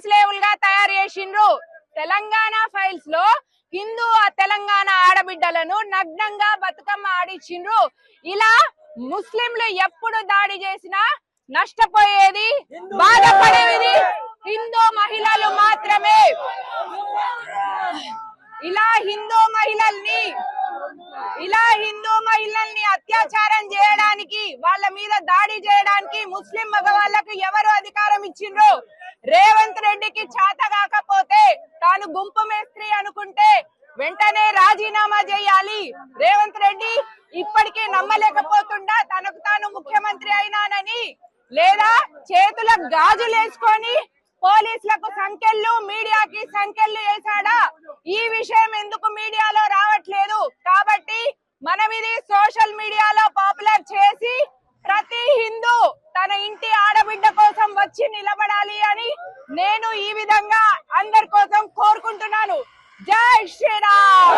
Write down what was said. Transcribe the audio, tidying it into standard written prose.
స్లేవుల్ గా తయారు చేసిండ్రు. తెలంగాణ ఫైల్స్ లో హిందూ తెలంగాణ ఆడబిడ్డలను నగ్నంగా బతుకమ్మ ఆడిచ్చిండ్రు. ఇలా ముస్లింలు ఎప్పుడు దాడి చేసినా నష్టపోయేది, బాధపడేది హిందూ మహిళలు మాత్రమే. ఇలా హిందూ మహిళల్ని అత్యాచారం చేయడానికి, వాళ్ళ మీద దాడి చేయడానికి ముస్లిం మగవాళ్లకు ఎవరు అధికారం ఇచ్చిండ్రు? రేవంత్ రెడ్డికి చేత కాకపోతే, తాను గుంపు మేస్త్రి అనుకుంటే వెంటనే రాజీనామా చేయాలి. రేవంత్ రెడ్డి ఇప్పటికీ నమ్మలేకపోతుండా తనకు తాను ముఖ్యమంత్రి అయినానని? లేదా చేతుల గాజులేసుకొని పోలీసులకు సంకెళ్ళు, మీడియాకి సంకెళ్ళు వేశాడా? ఈ విషయం ఎందుకు మీడియాలో రావట్లేదు? కాబట్టి మనం ఇది సోషల్ మీడియాలో పాపులర్ చేసి ప్రతి హిందూ తన ఇంటి ఆడబిడ్డ కోసం వచ్చి నిలబడాలి అని నేను ఈ విధంగా అందరి కోసం కోరుకుంటున్నాను. జై శ్రీరామ్.